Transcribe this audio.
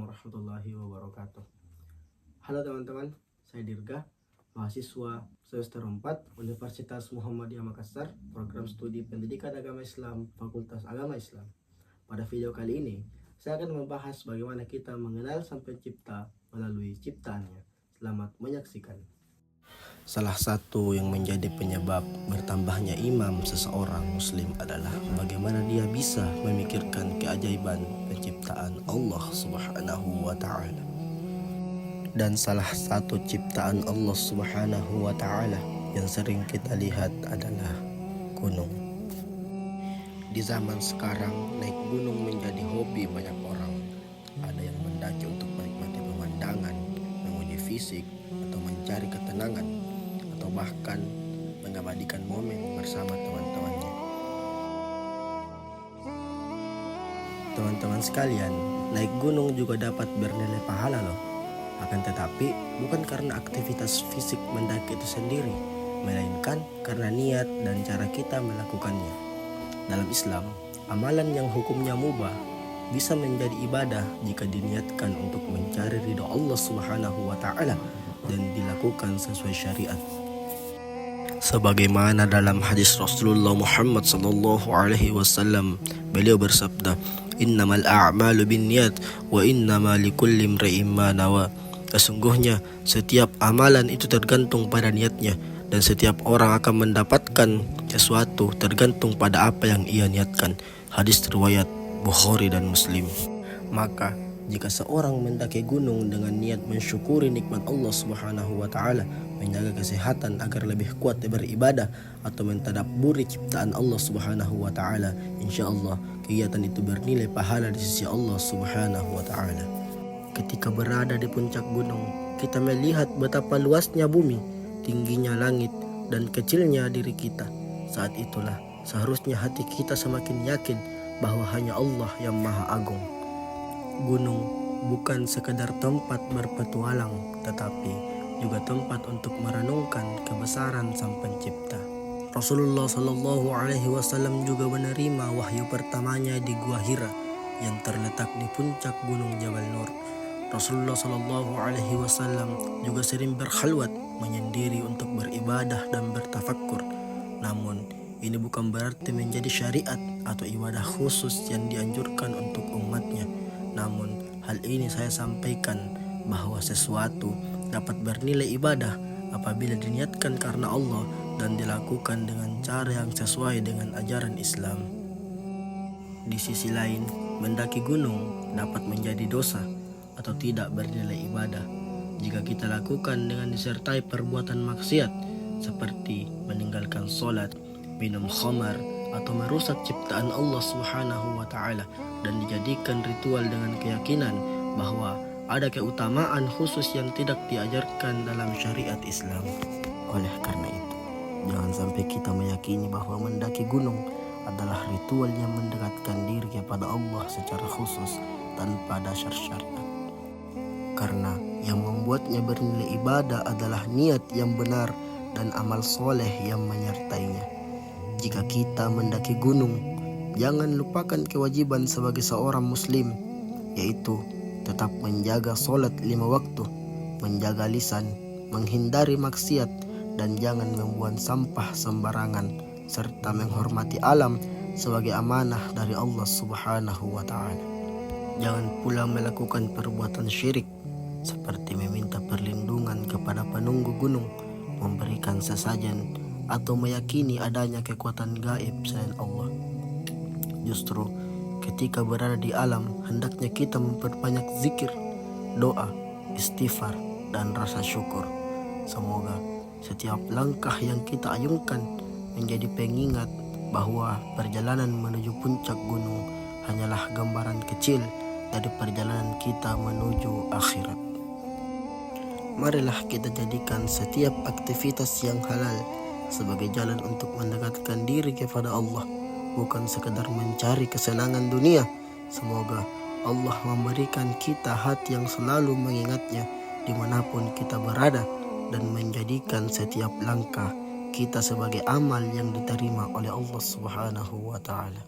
warahmatullahi wabarakatuh. Halo teman-teman, saya Dirga, mahasiswa semester 4 Universitas Muhammadiyah Makassar, program studi Pendidikan Agama Islam, Fakultas Agama Islam. Pada video kali ini, saya akan membahas bagaimana kita mengenal Sang Pencipta melalui ciptaannya. Selamat menyaksikan. Salah satu yang menjadi penyebab bertambahnya imam seseorang muslim adalah bagaimana dia bisa memikirkan keajaiban penciptaan Allah Subhanahu wa ta'ala. Dan salah satu ciptaan Allah Subhanahu wa ta'ala yang sering kita lihat adalah gunung. Di zaman sekarang, naik gunung menjadi hobi banyak orang. Ada yang mendaki untuk menikmati pemandangan, menguji fisik, atau mencari ketenangan, atau bahkan mengabadikan momen bersama teman-temannya. Teman-teman sekalian, naik gunung juga dapat bernilai pahala loh. Akan tetapi, bukan karena aktivitas fisik mendaki itu sendiri, melainkan karena niat dan cara kita melakukannya. Dalam Islam, amalan yang hukumnya mubah bisa menjadi ibadah jika diniatkan untuk mencari ridho Allah Subhanahu wa ta'ala dan dilakukan sesuai syariat. Sebagaimana dalam hadis Rasulullah Muhammad sallallahu alaihi wasallam, beliau bersabda, "Innamal a'malu binniyat wa innama likulli imri'in ma nawa." Sesungguhnya setiap amalan itu tergantung pada niatnya, dan setiap orang akan mendapatkan sesuatu tergantung pada apa yang ia niatkan. Hadis riwayat Bukhari dan Muslim. Maka jika seorang mendaki gunung dengan niat mensyukuri nikmat Allah Subhanahu wa ta'ala, menjaga kesehatan agar lebih kuat beribadah, atau mentadabburi ciptaan Allah Subhanahu wa ta'ala, insyaallah kegiatan itu bernilai pahala di sisi Allah Subhanahu wa ta'ala. Ketika berada di puncak gunung, kita melihat betapa luasnya bumi, tingginya langit, dan kecilnya diri kita. Saat itulah seharusnya hati kita semakin yakin bahwa hanya Allah yang Maha Agung. Gunung bukan sekadar tempat berpetualang, tetapi juga tempat untuk merenungkan kebesaran Sang Pencipta. Rasulullah Shallallahu Alaihi Wasallam juga menerima wahyu pertamanya di Gua Hira yang terletak di puncak Gunung Jabal Nur. Rasulullah Shallallahu Alaihi Wasallam juga sering berkhalwat menyendiri untuk beribadah dan bertafakkur. Namun ini bukan berarti menjadi syariat atau ibadah khusus yang dianjurkan untuk umatnya. Namun hal ini saya sampaikan bahwa sesuatu dapat bernilai ibadah apabila diniatkan karena Allah dan dilakukan dengan cara yang sesuai dengan ajaran Islam. Di sisi lain, mendaki gunung dapat menjadi dosa atau tidak bernilai ibadah jika kita lakukan dengan disertai perbuatan maksiat seperti meninggalkan sholat, minum khamar, atau merusak ciptaan Allah Subhanahu wa ta'ala, dan dijadikan ritual dengan keyakinan bahwa ada keutamaan khusus yang tidak diajarkan dalam syariat Islam. Oleh karena itu, jangan sampai kita meyakini bahwa mendaki gunung adalah ritual yang mendekatkan diri kepada Allah secara khusus tanpa dasar syariat. Karena yang membuatnya bernilai ibadah adalah niat yang benar dan amal soleh yang menyertainya. Jika kita mendaki gunung, jangan lupakan kewajiban sebagai seorang muslim, yaitu tetap menjaga sholat 5 waktu, menjaga lisan, menghindari maksiat, dan jangan membuang sampah sembarangan, serta menghormati alam sebagai amanah dari Allah Subhanahu wa ta'ala. Jangan pula melakukan perbuatan syirik seperti meminta perlindungan kepada penunggu gunung, memberikan sesajen, atau meyakini adanya kekuatan gaib selain Allah. Justru ketika berada di alam, hendaknya kita memperbanyak zikir, doa, istighfar, dan rasa syukur. Semoga setiap langkah yang kita ayunkan menjadi pengingat bahwa perjalanan menuju puncak gunung hanyalah gambaran kecil dari perjalanan kita menuju akhirat. Marilah kita jadikan setiap aktivitas yang halal sebagai jalan untuk mendekatkan diri kepada Allah, bukan sekadar mencari kesenangan dunia. Semoga Allah memberikan kita hati yang selalu mengingatnya dimanapun kita berada, dan menjadikan setiap langkah kita sebagai amal yang diterima oleh Allah Subhanahu wa ta'ala.